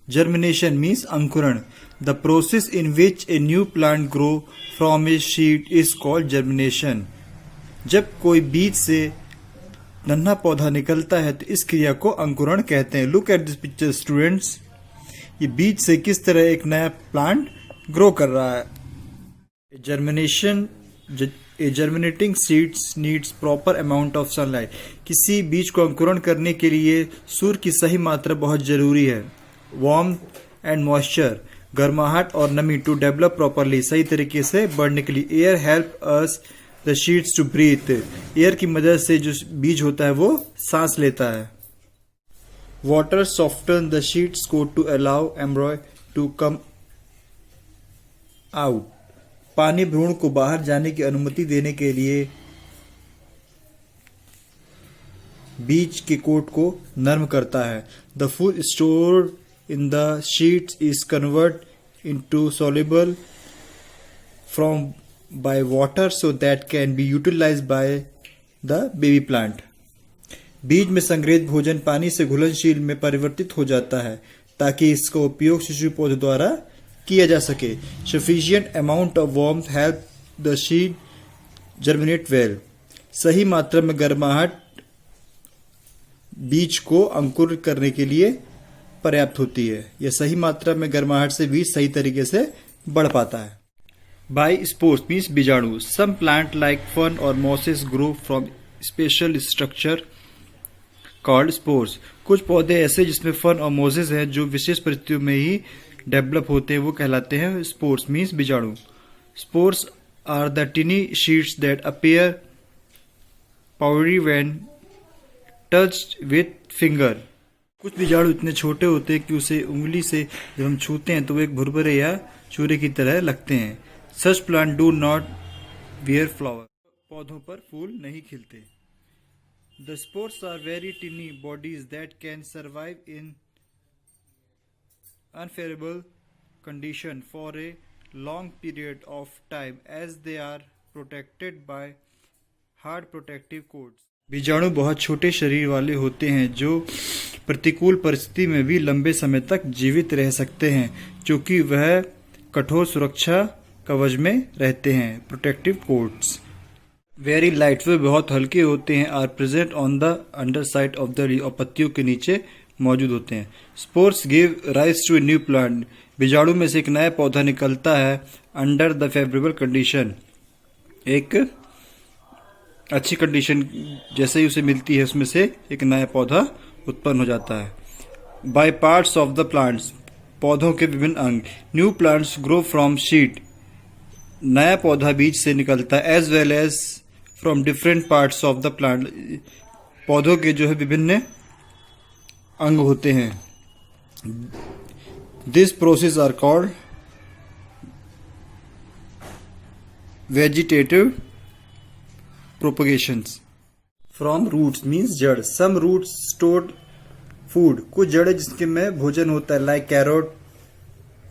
Germination means अंकुरण. The process in which a new plant grow from a seed is called germination. जब कोई बीज से नन्हा पौधा निकलता है तो इस क्रिया को अंकुरण कहते हैं. Look at this picture, students. ये बीज से किस तरह एक नया प्लांट ग्रो कर रहा है. A germinating seeds needs proper amount of sunlight. किसी बीज को अंकुरण करने के लिए सूर्य की सही मात्रा बहुत जरूरी है. Warmth and moisture, गर्माहट और नमी to develop properly, सही तरीके से बढ़ने के लिए. Air help us the seeds to breathe. Air की मदद से जो बीज होता है वो सांस लेता है. Water soften the seeds coat to allow embryo to come out. पानी भ्रूण को बाहर जाने की अनुमति देने के लिए बीज के कोट को नर्म करता है. The food stored in the sheets is converted into soluble form by water so that can be utilized by the baby plant. बीज में संग्रहित भोजन पानी से घुलनशील में परिवर्तित हो जाता है ताकि इसका उपयोग शिशु पौधे द्वारा किया जा सके. Sufficient amount of warmth help the seed germinate well. सही मात्रा में गर्माहट बीज को अंकुर करने के लिए पर्याप्त होती है. यह सही मात्रा में गर्माहट से बीज सही तरीके से बढ़ पाता है. By spores means बीजाणु. Some plant like fern or mosses grow from special structure called spores. कुछ पौधे ऐसे जिसमें फर्न और मोजेस हैं जो विशेष परिस्थितियों में ही डेवलप होते हैं वो कहलाते हैं स्पोर्स मीन्स बीजाणु. Spores are the tiny sheets that appear powdery when touched with finger. कुछ बीजाणु इतने छोटे होते हैं कि उसे उंगली से जब हम छूते हैं तो वो एक भुरभुरे या चूरे की तरह लगते हैं. Such plant do not bear flower. पौधों पर फूल नहीं खिलते. The spores are very tiny bodies that can survive in unfavorable condition for a long period of time as they are protected by hard protective coats. बीजाणु बहुत छोटे शरीर वाले होते हैं जो प्रतिकूल परिस्थिति में भी लंबे समय तक जीवित रह सकते हैं क्योंकि वह कठोर सुरक्षा कवच में रहते हैं. Protective coats. वेरी लाइट, वे बहुत हल्के होते हैं. Are present on the underside of the leaf, और पत्तियों के नीचे मौजूद होते हैं. Spores give rise to a new plant. बीजाणु में से एक नया पौधा निकलता है अंडर द फेवरेबल कंडीशन. एक अच्छी कंडीशन जैसे ही उसे मिलती है उसमें से एक नया पौधा उत्पन्न हो जाता है. By parts of the plants, पौधों के विभिन्न अंग. New plants grow from seed, नया पौधा बीज से निकलता है. As well as from different parts of the plant, पौधों के जो है विभिन्न अंग होते हैं. This process are called vegetative propagations. From roots means जड़. सम रूट्स स्टोर्ड फूड, कुछ जड़ जिसके में भोजन होता है. लाइक कैरोट,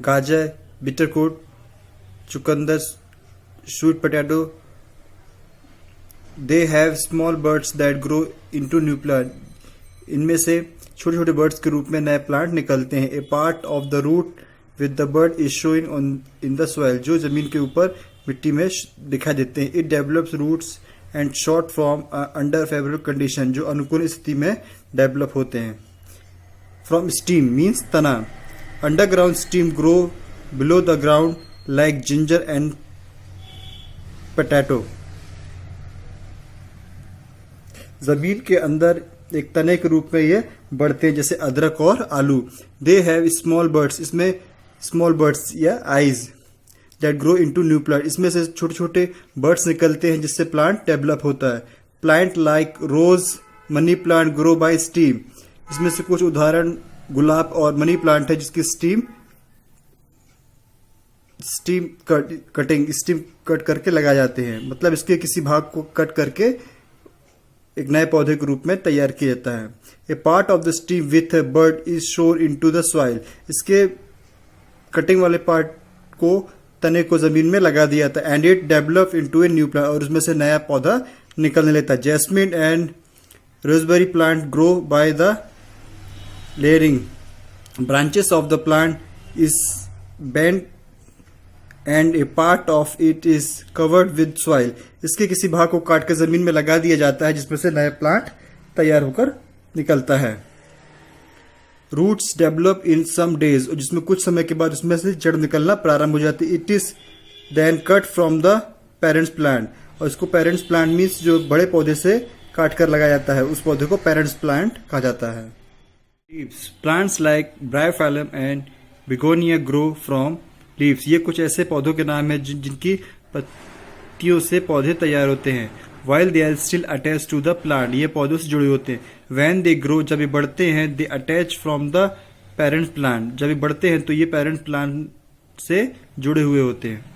गाजर, बिटरकोट, चुकंदर, sweet potato. They have small birds that grow into new plant. इनमें से छोटे छोटे बर्ड्स के रूप में नए प्लांट निकलते हैं. A part of the root with the bud is showing on in the soil, जो जमीन के ऊपर मिट्टी में दिखाई देते हैं. It develops roots and shoot from under favourable condition, जो अनुकूल स्थिति में डेवलप होते हैं. फ्रॉम स्टीम मीन्स तना. Underground stem grow below the ground like ginger and potato. जमीन के अंदर एक तने के रूप में ये बढ़ते हैं जैसे अदरक और आलू. दे हैव स्मॉल बर्ड्स, इसमें स्मॉल बर्ड्स या eyes that grow into new plant. इसमें से छोटे छोटे बर्ड्स निकलते हैं जिससे प्लांट डेवलप होता है. Plant like rose, money plant grow by stem. इसमें से कुछ उदाहरण गुलाब और मनी प्लांट है जिसकी स्टीम कट करके लगाए जाते हैं. मतलब इसके किसी भाग को कट करके एक नए पौधे के रूप में तैयार किया जाता है. A part of the stem with a bud is sown into the soil. इसके कटिंग वाले पार्ट को तने को जमीन में लगा दिया था. And it develop into a new plant, और उसमें से नया पौधा निकलने लेता है. Jasmine and raspberry plant grow by the layering branches of the plant is bent and a part of it is covered with soil. इसके किसी भाग को काट कर जमीन में लगा दिया जाता है जिसमें से नया प्लांट तैयार होकर निकलता है. Roots develop in some days, जिसमें कुछ समय के बाद उसमें से जड़ निकलना प्रारंभ हो जाती है. It is then cut from the parents plant, और इसको पेरेंट्स प्लांट मीन्स जो बड़े पौधे से काट कर लगाया जाता है उस पौधे को पेरेंट्स प्लांट कहा जाता है. Leaves, plants like Bryophyllum and begonia grow from leaves. ये कुछ ऐसे पौधों के नाम है जिनकी पत्तियों से पौधे तैयार होते हैं. While they are still attach to the plant, ये पौधों से जुड़े होते हैं. वैन दे ग्रो, जब ये बढ़ते हैं, दे attach from the parent plant, जब ये बढ़ते हैं तो ये पेरेंट प्लांट से जुड़े हुए होते हैं.